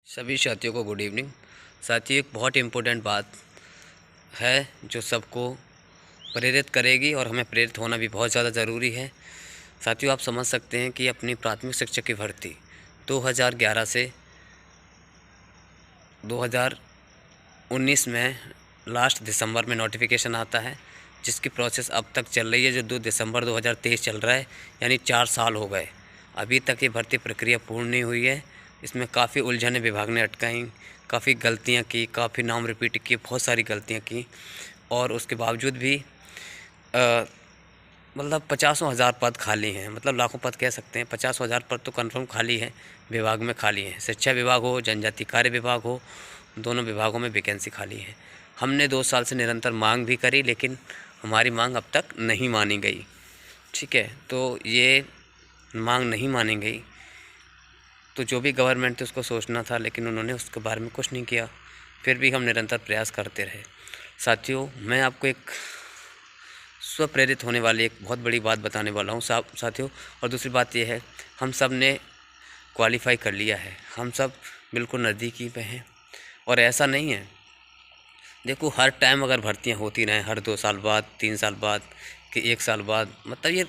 सभी साथियों को गुड इवनिंग। साथियों, एक बहुत इम्पोर्टेंट बात है जो सबको प्रेरित करेगी और हमें प्रेरित होना भी बहुत ज़्यादा ज़रूरी है। साथियों, आप समझ सकते हैं कि अपनी प्राथमिक शिक्षक की भर्ती 2011 से 2019 में लास्ट दिसंबर में नोटिफिकेशन आता है, जिसकी प्रोसेस अब तक चल रही है, जो 2 दिसंबर 2023 चल रहा है, यानी 4 साल हो गए। अभी तक ये भर्ती प्रक्रिया पूर्ण नहीं हुई है। इसमें काफ़ी उलझनें विभाग ने अटकाई, काफ़ी गलतियां की, काफ़ी नाम रिपीट किए, बहुत सारी गलतियां की और उसके बावजूद भी मतलब 50,000 पद खाली हैं। मतलब लाखों पद कह सकते हैं, 50,000 पद तो कन्फर्म खाली हैं, विभाग में खाली हैं। शिक्षा विभाग हो, जनजाति कार्य विभाग हो, दोनों विभागों में वैकेंसी खाली है। हमने 2 साल से निरंतर मांग भी करी, लेकिन हमारी मांग अब तक नहीं मानी गई। ठीक है, तो ये मांग नहीं मानी गई तो जो भी गवर्नमेंट थी उसको सोचना था, लेकिन उन्होंने उसके बारे में कुछ नहीं किया। फिर भी हम निरंतर प्रयास करते रहे। साथियों, मैं आपको एक स्वप्रेरित होने वाली एक बहुत बड़ी बात बताने वाला हूँ साथियों। और दूसरी बात यह है, हम सब ने क्वालिफ़ाई कर लिया है, हम सब बिल्कुल नज़दीकी पे हैं। और ऐसा नहीं है, देखो, हर टाइम अगर भर्तियाँ होती रहें, हर 2 साल बाद, 3 साल बाद कि 1 साल बाद, मतलब ये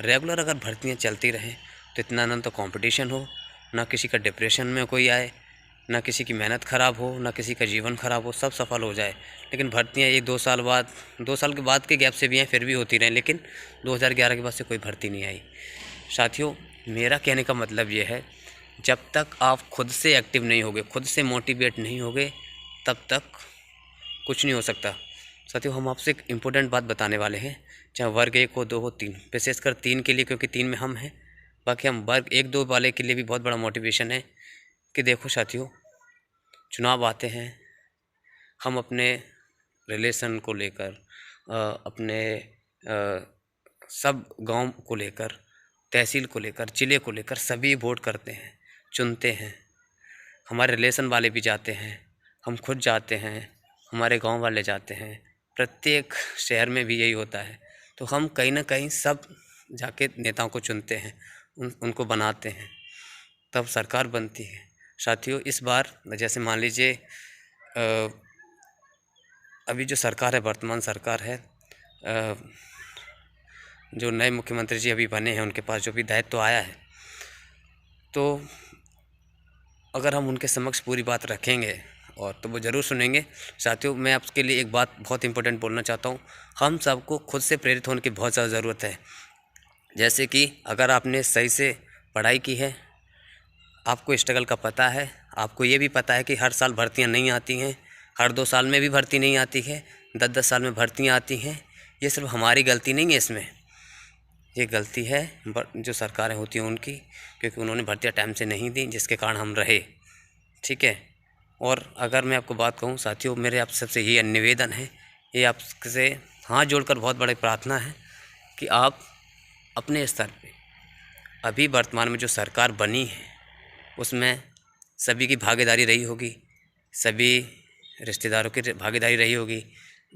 रेगुलर अगर भर्तियाँ चलती रहें तो इतना ना तो कंपटीशन हो, ना किसी का डिप्रेशन में कोई आए, ना किसी की मेहनत ख़राब हो, ना किसी का जीवन ख़राब हो, सब सफल हो जाए। लेकिन भर्तियाँ 1-2 साल बाद, 2 साल के बाद के गैप से भी हैं, फिर भी होती रहें, लेकिन 2011 के बाद से कोई भर्ती नहीं आई। साथियों, मेरा कहने का मतलब ये है, जब तक आप खुद से एक्टिव नहीं होगे, खुद से मोटिवेट नहीं होगे, तब तक कुछ नहीं हो सकता। साथियों, हम आपसे एक इम्पोर्टेंट बात बताने वाले हैं, चाहे वर्ग 1 हो, 2 हो, 3, विशेषकर 3 के लिए, क्योंकि 3 में हम हैं। बाकी हम वर्ग 1-2 वाले के लिए भी बहुत बड़ा मोटिवेशन है कि देखो साथियों, चुनाव आते हैं, हम अपने रिलेशन को लेकर, अपने सब गांव को लेकर, तहसील को लेकर, ज़िले को लेकर सभी वोट करते हैं, चुनते हैं। हमारे रिलेशन वाले भी जाते हैं, हम खुद जाते हैं, हमारे गांव वाले जाते हैं, प्रत्येक शहर में भी यही होता है। तो हम कहीं ना कहीं सब जाके नेताओं को चुनते हैं, उनको बनाते हैं, तब सरकार बनती है। साथियों, इस बार जैसे मान लीजिए अभी जो सरकार है, वर्तमान सरकार है, जो नए मुख्यमंत्री जी अभी बने हैं, उनके पास जो भी दायित्व तो आया है, तो अगर हम उनके समक्ष पूरी बात रखेंगे और तो वो ज़रूर सुनेंगे। साथियों, मैं आपके लिए एक बात बहुत इंपॉर्टेंट बोलना चाहता हूँ, हम सबको खुद से प्रेरित होने की बहुत ज़्यादा ज़रूरत है। जैसे कि अगर आपने सही से पढ़ाई की है, आपको स्ट्रगल का पता है, आपको ये भी पता है कि हर साल भर्तियाँ नहीं आती हैं, हर 2 साल में भी भर्ती नहीं आती है, 10-10 साल में भर्तियाँ आती हैं। ये सिर्फ हमारी गलती नहीं है, इसमें ये गलती है जो सरकारें होती हैं उनकी, क्योंकि उन्होंने भर्तियाँ टाइम से नहीं दी, जिसके कारण हम रहे। ठीक है, और अगर मैं आपको बात कहूँ साथियों, मेरे आप सबसे ये निवेदन है, ये आपसे हाथ जोड़कर बहुत बड़ी प्रार्थना है कि आप अपने स्तर पे, अभी वर्तमान में जो सरकार बनी है उसमें सभी की भागीदारी रही होगी, सभी रिश्तेदारों की भागीदारी रही होगी,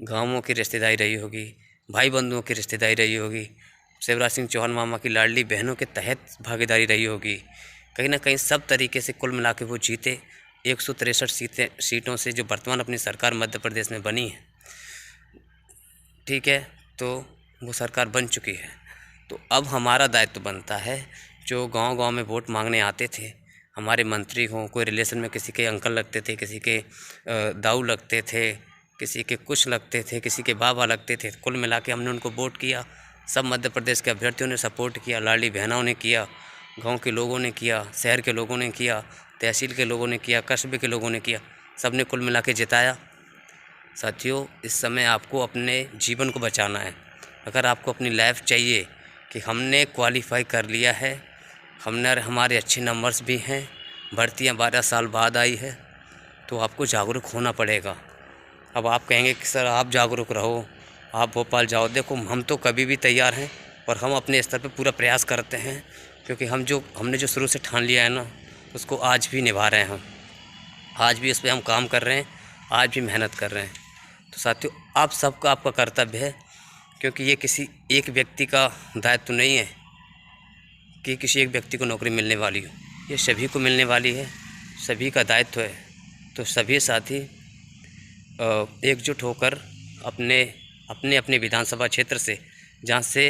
गाँवों की रिश्तेदारी रही होगी, भाई बंधुओं की रिश्तेदारी रही होगी, शिवराज सिंह चौहान मामा की लाडली बहनों के तहत भागीदारी रही होगी। कहीं ना कहीं सब तरीके से कुल मिला के वो जीते 163 सीटों से, जो वर्तमान अपनी सरकार मध्य प्रदेश में बनी है। ठीक है, तो वो सरकार बन चुकी है। तो अब हमारा दायित्व बनता है, जो गांव-गांव में वोट मांगने आते थे, हमारे मंत्री हों, कोई रिलेशन में किसी के अंकल लगते थे, किसी के दाऊ लगते थे, किसी के कुछ लगते थे, किसी के बाबा लगते थे, कुल मिला के हमने उनको वोट किया। सब मध्य प्रदेश के अभ्यर्थियों ने सपोर्ट किया, लाडली बहनों ने किया, गांव के लोगों ने किया, शहर के लोगों ने किया, तहसील के लोगों ने किया, कस्बे के लोगों ने किया, सब ने कुल मिला के जिताया। साथियों, इस समय आपको अपने जीवन को बचाना है। अगर आपको अपनी लाइफ चाहिए कि हमने क्वालिफ़ाई कर लिया है, हमारे अच्छे नंबर्स भी हैं, भर्तियां 12 साल बाद आई है, तो आपको जागरूक होना पड़ेगा। अब आप कहेंगे कि सर आप जागरूक रहो, आप भोपाल जाओ। देखो, हम तो कभी भी तैयार हैं, और हम अपने स्तर पे पूरा प्रयास करते हैं, क्योंकि हमने जो शुरू से ठान लिया है ना, उसको आज भी निभा रहे हैं हम। आज भी उस पर हम काम कर रहे हैं, आज भी मेहनत कर रहे हैं। तो साथियों, आप सबका आपका कर्तव्य है, क्योंकि ये किसी एक व्यक्ति का दायित्व नहीं है कि किसी एक व्यक्ति को नौकरी मिलने वाली हो, ये सभी को मिलने वाली है। सभी का दायित्व है, तो सभी साथी एकजुट होकर अपने अपने अपने विधानसभा क्षेत्र से, जहाँ से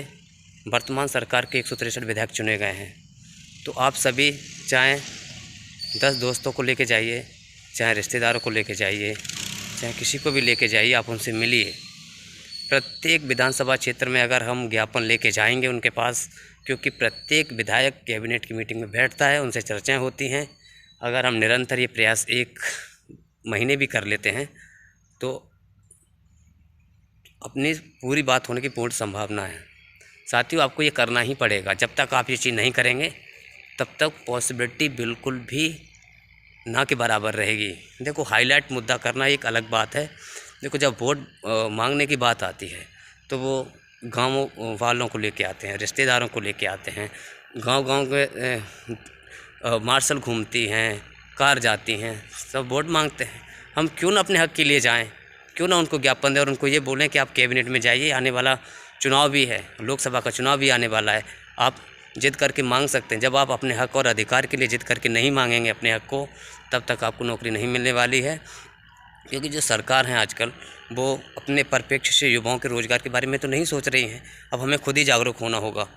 वर्तमान सरकार के 163 विधायक चुने गए हैं, तो आप सभी चाहे 10 दोस्तों को लेके जाइए, चाहे रिश्तेदारों को लेके जाइए, चाहे किसी को भी लेके जाइए, आप उनसे मिलिए। प्रत्येक विधानसभा क्षेत्र में अगर हम ज्ञापन लेके जाएंगे उनके पास, क्योंकि प्रत्येक विधायक कैबिनेट की मीटिंग में बैठता है, उनसे चर्चाएं होती हैं। अगर हम निरंतर ये प्रयास 1 महीने भी कर लेते हैं तो अपनी पूरी बात होने की पूर्ण संभावना है। साथियों, आपको ये करना ही पड़ेगा। जब तक आप ये चीज़ नहीं करेंगे तब तक पॉसिबिलिटी बिल्कुल भी ना के बराबर रहेगी। देखो, हाईलाइट मुद्दा करना एक अलग बात है। देखो, जब वोट मांगने की बात आती है तो वो गाँव वालों को लेके आते हैं, रिश्तेदारों को लेके आते हैं, गांव-गांव के मार्शल घूमती हैं, कार जाती हैं, सब वोट मांगते हैं। हम क्यों ना अपने हक़ के लिए जाएं, क्यों ना उनको ज्ञापन दें और उनको ये बोलें कि आप कैबिनेट में जाइए, आने वाला चुनाव भी है, लोकसभा का चुनाव भी आने वाला है, आप जिद करके मांग सकते हैं। जब आप अपने हक़ और अधिकार के लिए जिद करके नहीं मांगेंगे अपने हक़ को, तब तक आपको नौकरी नहीं मिलने वाली है। क्योंकि जो सरकार है आजकल, वो अपने परिप्रेक्ष्य से युवाओं के रोज़गार के बारे में तो नहीं सोच रही हैं। अब हमें खुद ही जागरूक होना होगा,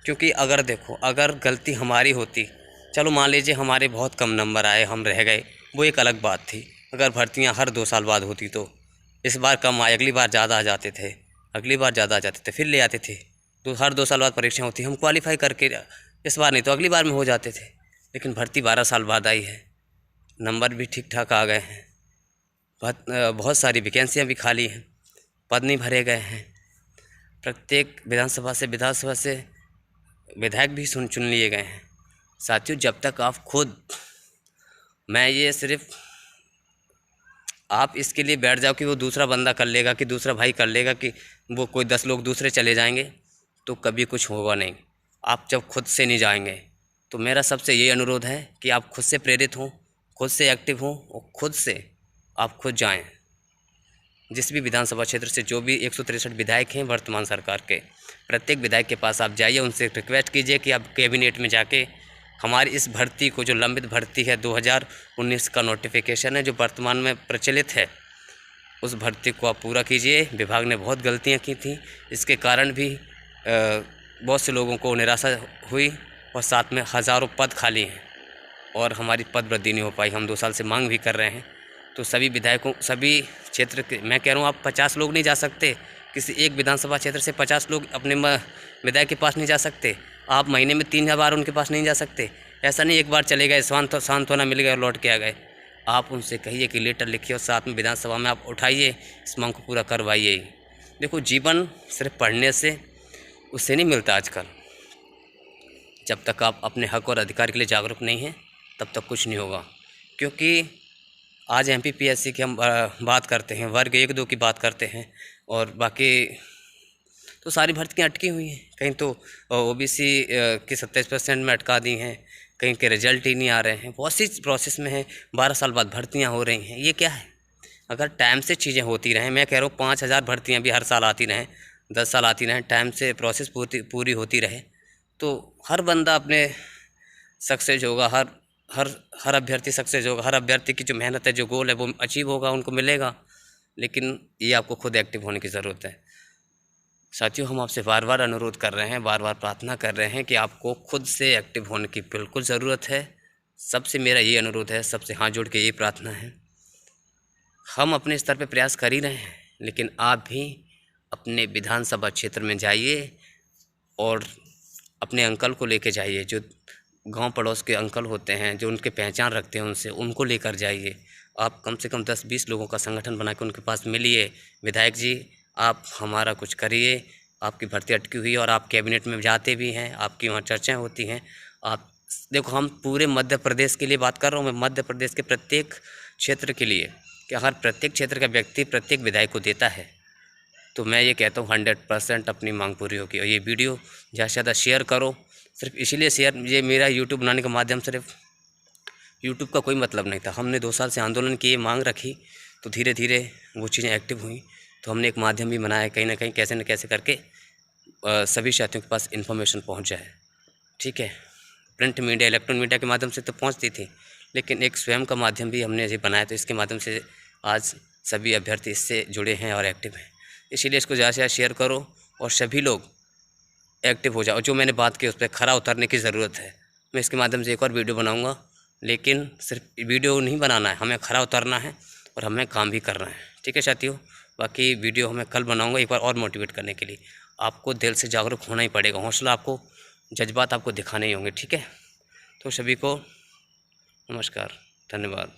क्योंकि अगर देखो, अगर गलती हमारी होती, चलो मान लीजिए हमारे बहुत कम नंबर आए, हम रह गए, वो एक अलग बात थी। अगर भर्तियां हर 2 साल बाद होती तो इस बार कम आए, अगली बार ज़्यादा आ जाते थे, अगली बार ज़्यादा आ जाते थे, फिर ले आते थे। तो हर 2 साल बाद परीक्षा होती, हम क्वालिफाई करके इस बार नहीं तो अगली बार में हो जाते थे। लेकिन भर्ती 12 साल बाद आई है, नंबर भी ठीक ठाक आ गए हैं, बहुत सारी वैकेंसियाँ भी खाली हैं, पद नहीं भरे गए हैं। प्रत्येक विधानसभा से विधायक भी चुन लिए गए हैं। साथियों, जब तक आप खुद, मैं ये सिर्फ आप इसके लिए बैठ जाओ कि वो दूसरा बंदा कर लेगा, कि दूसरा भाई कर लेगा, कि वो कोई 10 लोग दूसरे चले जाएंगे, तो कभी कुछ होगा नहीं। आप जब खुद से नहीं जाएंगे, तो मेरा सबसे ये अनुरोध है कि आप खुद से प्रेरित हों, खुद से एक्टिव हों और खुद से आप खुद जाएं। जिस भी विधानसभा क्षेत्र से जो भी 163 विधायक हैं वर्तमान सरकार के, प्रत्येक विधायक के पास आप जाइए, उनसे रिक्वेस्ट कीजिए कि आप कैबिनेट में जाके हमारी इस भर्ती को, जो लंबित भर्ती है, 2019 का नोटिफिकेशन है जो वर्तमान में प्रचलित है, उस भर्ती को आप पूरा कीजिए। विभाग ने बहुत गलतियां की थी, इसके कारण भी बहुत से लोगों को निराशा हुई और साथ में हज़ारों पद खाली हैं और हमारी पद वृद्धि नहीं हो पाई। हम 2 साल से मांग भी कर रहे हैं। तो सभी विधायकों, सभी क्षेत्र के, मैं कह रहा हूँ, आप 50 लोग नहीं जा सकते, किसी एक विधानसभा क्षेत्र से 50 लोग अपने विधायक के पास नहीं जा सकते। आप महीने में 3 बार उनके पास नहीं जा सकते। ऐसा नहीं एक बार चले गए, सांत्वना मिल गए और लौट के आ गए। आप उनसे कहिए कि लेटर लिखिए और साथ में विधानसभा में आप उठाइए, इस मांग को पूरा करवाइए। देखो, जीवन सिर्फ पढ़ने से उससे नहीं मिलता आजकल। जब तक आप अपने हक और अधिकार के लिए जागरूक नहीं हैं, तब तक कुछ नहीं होगा। क्योंकि आज MPPSC की हम बात करते हैं, वर्ग 1-2 की बात करते हैं, और बाकी तो सारी भर्तियाँ अटकी हुई हैं। कहीं तो OBC की 27% में अटका दी हैं, कहीं के रिजल्ट ही नहीं आ रहे हैं, बहुत सी प्रोसेस में हैं, 12 साल बाद भर्तियाँ हो रही हैं। ये क्या है? अगर टाइम से चीज़ें होती रहें, मैं कह रहा हूँ 5000 भर्तियाँ भी हर साल आती रहें, 10 साल आती रहें, टाइम से प्रोसेस पूरी होती रहे, तो हर बंदा अपने सक्सेस होगा, हर अभ्यर्थी सक्सेस होगा, हर अभ्यर्थी की जो मेहनत है, जो गोल है, वो अचीव होगा, उनको मिलेगा। लेकिन ये आपको खुद एक्टिव होने की ज़रूरत है। साथियों, हम आपसे बार बार अनुरोध कर रहे हैं, बार बार प्रार्थना कर रहे हैं कि आपको खुद से एक्टिव होने की बिल्कुल ज़रूरत है। सबसे मेरा ये अनुरोध है, सबसे हाथ जोड़ के ये प्रार्थना है। हम अपने स्तर पे प्रयास कर ही रहे हैं, लेकिन आप भी अपने विधानसभा क्षेत्र में जाइए और अपने अंकल को लेके जाइए, जो गांव पड़ोस के अंकल होते हैं, जो उनके पहचान रखते हैं, उनको लेकर जाइए। आप कम से कम 10-20 लोगों का संगठन बना के उनके पास मिलिए, विधायक जी आप हमारा कुछ करिए, आपकी भर्ती अटकी हुई है और आप कैबिनेट में जाते भी हैं, आपकी वहाँ चर्चाएं होती हैं। आप देखो, हम पूरे मध्य प्रदेश के लिए बात कर रहा हूँ, मैं मध्य प्रदेश के प्रत्येक क्षेत्र के लिए, कि अगर प्रत्येक क्षेत्र का व्यक्ति प्रत्येक विधायक को देता है, तो मैं ये कहता हूँ 100% अपनी मांग पूरी होगी। और ये वीडियो ज़्यादा से ज़्यादा शेयर करो। सिर्फ इसीलिए शेयर, ये मेरा यूट्यूब बनाने का माध्यम सिर्फ यूट्यूब का कोई मतलब नहीं था। हमने 2 साल से आंदोलन किए, मांग रखी, तो धीरे धीरे वो चीज़ें एक्टिव हुई, तो हमने एक माध्यम भी बनाया, कहीं ना कहीं कैसे न कैसे करके सभी साथियों के पास इन्फॉर्मेशन पहुँच जाए। ठीक है, प्रिंट मीडिया, इलेक्ट्रॉनिक मीडिया के माध्यम से तो पहुँचती थी, लेकिन एक स्वयं का माध्यम भी हमने अभी बनाया, तो इसके माध्यम से आज सभी अभ्यर्थी इससे जुड़े हैं और एक्टिव हैं। इसीलिए इसको ज़्यादा से ज़्यादा शेयर करो और सभी लोग एक्टिव हो जाओ। जो मैंने बात की उस पर खरा उतरने की ज़रूरत है। मैं इसके माध्यम से एक और वीडियो बनाऊँगा, लेकिन सिर्फ वीडियो नहीं बनाना है, हमें खरा उतरना है और हमें काम भी करना है। ठीक है साथियों, बाकी वीडियो हमें कल बनाऊँगा एक बार और मोटिवेट करने के लिए। आपको दिल से जागरूक होना ही पड़ेगा, हौसला आपको, जज्बात आपको दिखाने ही होंगे। ठीक है, तो सभी को नमस्कार, धन्यवाद।